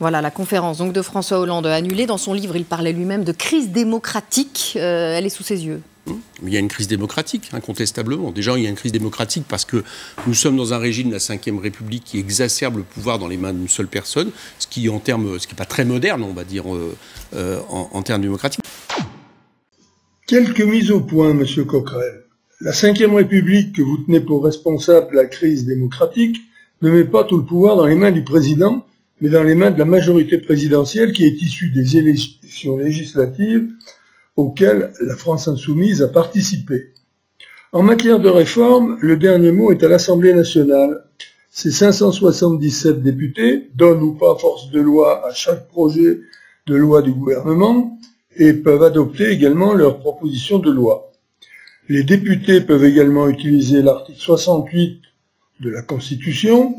Voilà, la conférence donc, de François Hollande annulée. Dans son livre, il parlait lui-même de crise démocratique. Elle est sous ses yeux. Il y a une crise démocratique, incontestablement. Déjà, il y a une crise démocratique parce que nous sommes dans un régime de la Ve République qui exacerbe le pouvoir dans les mains d'une seule personne, ce qui n'est pas très moderne, on va dire, en termes démocratiques. Quelques mises au point, Monsieur Coquerel. La Ve République que vous tenez pour responsable de la crise démocratique ne met pas tout le pouvoir dans les mains du président, mais dans les mains de la majorité présidentielle qui est issue des élections législatives auxquelles la France insoumise a participé. En matière de réforme, le dernier mot est à l'Assemblée nationale. Ces 577 députés donnent ou pas force de loi à chaque projet de loi du gouvernement et peuvent adopter également leurs propositions de loi. Les députés peuvent également utiliser l'article 68 de la Constitution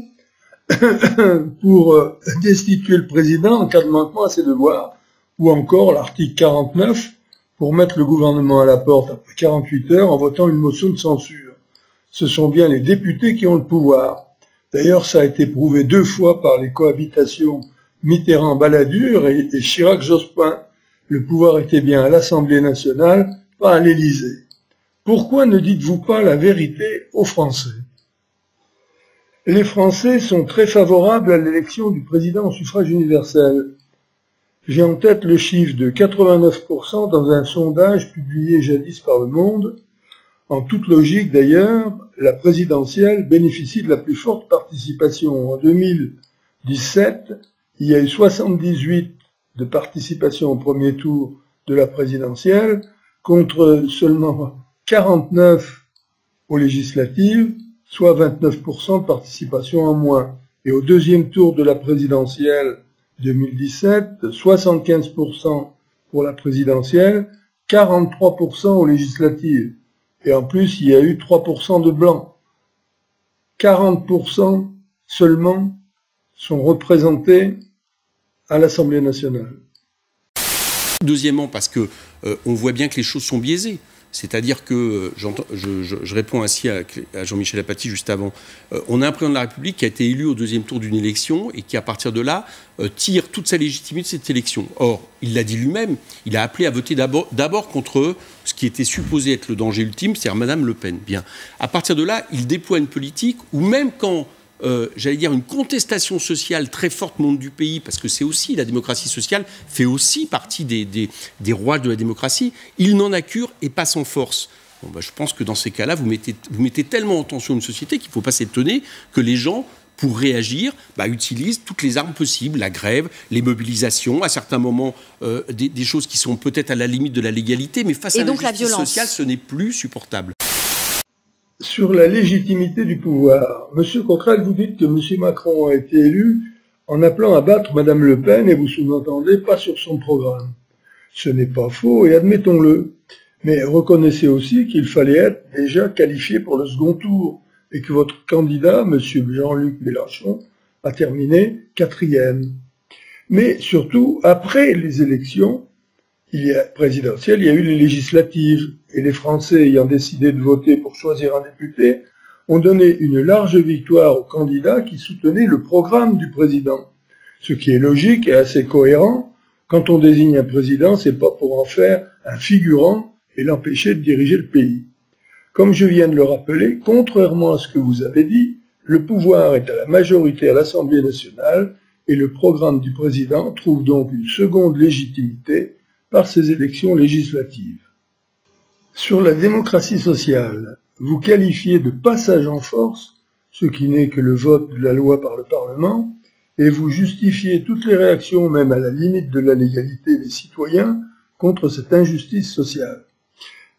pour destituer le président en cas de manquement à ses devoirs, ou encore l'article 49 pour mettre le gouvernement à la porte après 48 heures en votant une motion de censure. Ce sont bien les députés qui ont le pouvoir. D'ailleurs, ça a été prouvé 2 fois par les cohabitations Mitterrand-Balladur et Chirac-Jospin. Le pouvoir était bien à l'Assemblée nationale, pas à l'Élysée. Pourquoi ne dites-vous pas la vérité aux Français? Les Français sont très favorables à l'élection du président au suffrage universel. J'ai en tête le chiffre de 89% dans un sondage publié jadis par Le Monde. En toute logique d'ailleurs, la présidentielle bénéficie de la plus forte participation. En 2017, il y a eu 78 de participation au premier tour de la présidentielle, contre seulement 49 aux législatives, soit 29% de participation en moins. Et au deuxième tour de la présidentielle 2017, 75% pour la présidentielle, 43% aux législatives. Et en plus, il y a eu 3% de blancs. 40% seulement sont représentés à l'Assemblée nationale. Deuxièmement, parce que on voit bien que les choses sont biaisées. C'est-à-dire que, je réponds ainsi à Jean-Michel Apathy juste avant, on a un président de la République qui a été élu au deuxième tour d'une élection et qui, à partir de là, tire toute sa légitimité de cette élection. Or, il l'a dit lui-même, il a appelé à voter d'abord contre ce qui était supposé être le danger ultime, c'est-à-dire Madame Le Pen. Bien. À partir de là, il déploie une politique où même quand j'allais dire, une contestation sociale très forte monte du pays, parce que c'est aussi, la démocratie sociale fait aussi partie des rouages de la démocratie, il n'en a cure et passe en force. Bon, je pense que dans ces cas-là, vous mettez tellement en tension une société qu'il ne faut pas s'étonner que les gens, pour réagir, utilisent toutes les armes possibles, la grève, les mobilisations, à certains moments des choses qui sont peut-être à la limite de la légalité, mais face à l'injustice sociale, ce n'est plus supportable. Sur la légitimité du pouvoir, Monsieur Coquerel, vous dites que Monsieur Macron a été élu en appelant à battre Madame Le Pen et vous sous-entendez pas sur son programme. Ce n'est pas faux et admettons-le. Mais reconnaissez aussi qu'il fallait être déjà qualifié pour le second tour et que votre candidat, Monsieur Jean-Luc Mélenchon, a terminé 4e. Mais surtout, après les élections présidentielles, il y a eu les législatives. Et les Français ayant décidé de voter pour choisir un député, ont donné une large victoire aux candidats qui soutenaient le programme du président. Ce qui est logique et assez cohérent. Quand on désigne un président, c'est pas pour en faire un figurant et l'empêcher de diriger le pays. Comme je viens de le rappeler, contrairement à ce que vous avez dit, le pouvoir est à la majorité à l'Assemblée nationale et le programme du président trouve donc une seconde légitimité par ces élections législatives. Sur la démocratie sociale, vous qualifiez de passage en force ce qui n'est que le vote de la loi par le Parlement, et vous justifiez toutes les réactions, même à la limite de la légalité des citoyens, contre cette injustice sociale.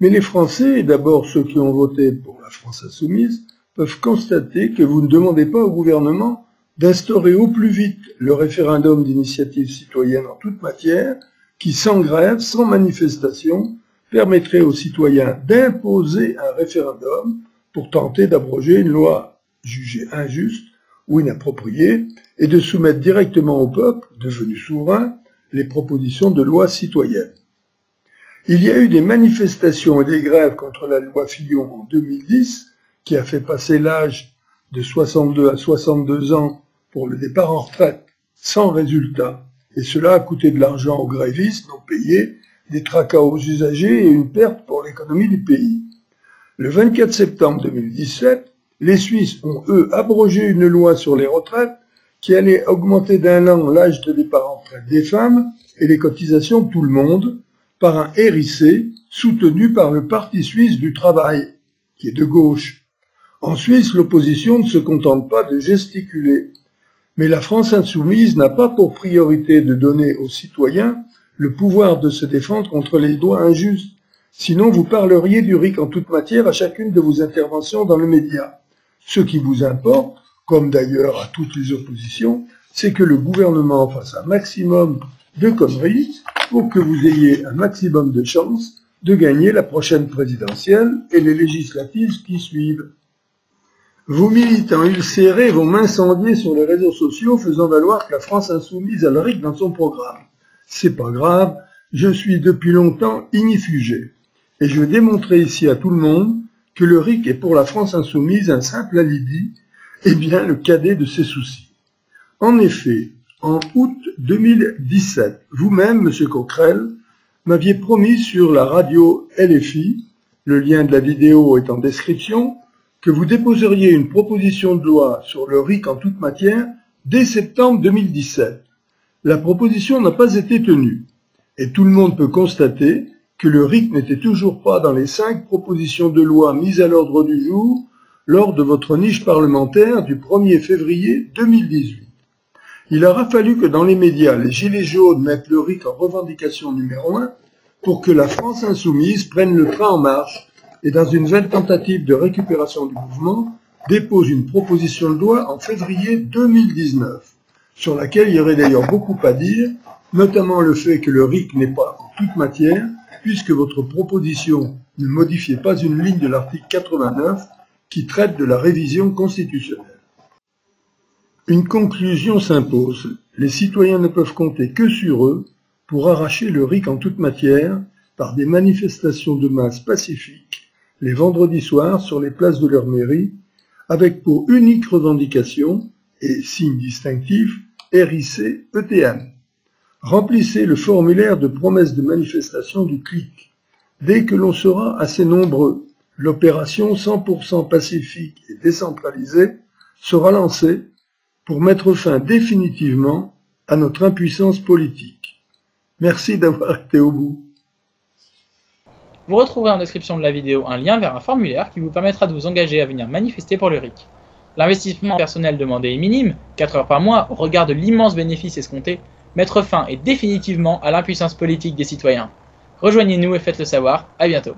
Mais les Français, et d'abord ceux qui ont voté pour la France insoumise, peuvent constater que vous ne demandez pas au gouvernement d'instaurer au plus vite le référendum d'initiative citoyenne en toute matière, qui, sans grève, sans manifestation, permettrait aux citoyens d'imposer un référendum pour tenter d'abroger une loi jugée injuste ou inappropriée et de soumettre directement au peuple, devenu souverain, les propositions de loi citoyennes. Il y a eu des manifestations et des grèves contre la loi Fillon en 2010, qui a fait passer l'âge de 62 à 62 ans pour le départ en retraite. sans résultat. Et cela a coûté de l'argent aux grévistes non payés, des tracas aux usagers et une perte pour l'économie du pays. Le 24 septembre 2017, les Suisses ont, eux, abrogé une loi sur les retraites qui allait augmenter d'1 an l'âge de départ en retraite des femmes et les cotisations de tout le monde par un RIC soutenu par le Parti suisse du travail, qui est de gauche. En Suisse, l'opposition ne se contente pas de gesticuler. Mais la France insoumise n'a pas pour priorité de donner aux citoyens le pouvoir de se défendre contre les lois injustes. Sinon, vous parleriez du RIC en toute matière à chacune de vos interventions dans le média. Ce qui vous importe, comme d'ailleurs à toutes les oppositions, c'est que le gouvernement fasse un maximum de conneries pour que vous ayez un maximum de chances de gagner la prochaine présidentielle et les législatives qui suivent. Vos militants ulcérés vont m'incendier sur les réseaux sociaux faisant valoir que la France insoumise a le RIC dans son programme. C'est pas grave, je suis depuis longtemps ignifugé. Et je vais démontrer ici à tout le monde que le RIC est pour la France insoumise un simple alibi, et bien le cadet de ses soucis. En effet, en août 2017, vous-même, Monsieur Coquerel, m'aviez promis sur la radio LFI, le lien de la vidéo est en description, que vous déposeriez une proposition de loi sur le RIC en toute matière dès septembre 2017. La proposition n'a pas été tenue, et tout le monde peut constater que le RIC n'était toujours pas dans les 5 propositions de loi mises à l'ordre du jour lors de votre niche parlementaire du 1er février 2018. Il aura fallu que dans les médias, les Gilets jaunes mettent le RIC en revendication numéro 1 pour que la France insoumise prenne le train en marche et dans une vaine tentative de récupération du mouvement, dépose une proposition de loi en février 2019, sur laquelle il y aurait d'ailleurs beaucoup à dire, notamment le fait que le RIC n'est pas en toute matière, puisque votre proposition ne modifiait pas une ligne de l'article 89 qui traite de la révision constitutionnelle. Une conclusion s'impose. Les citoyens ne peuvent compter que sur eux pour arracher le RIC en toute matière par des manifestations de masse pacifiques les vendredis soirs sur les places de leur mairie, avec pour unique revendication et signe distinctif RIC-ETM. Remplissez le formulaire de promesse de manifestation du CLIC. Dès que l'on sera assez nombreux, l'opération 100% pacifique et décentralisée sera lancée pour mettre fin définitivement à notre impuissance politique. Merci d'avoir été au bout. Vous retrouverez en description de la vidéo un lien vers un formulaire qui vous permettra de vous engager à venir manifester pour le RIC. L'investissement personnel demandé est minime, 4 heures par mois, au regard de l'immense bénéfice escompté, mettre fin est définitivement à l'impuissance politique des citoyens. Rejoignez-nous et faites-le savoir, à bientôt.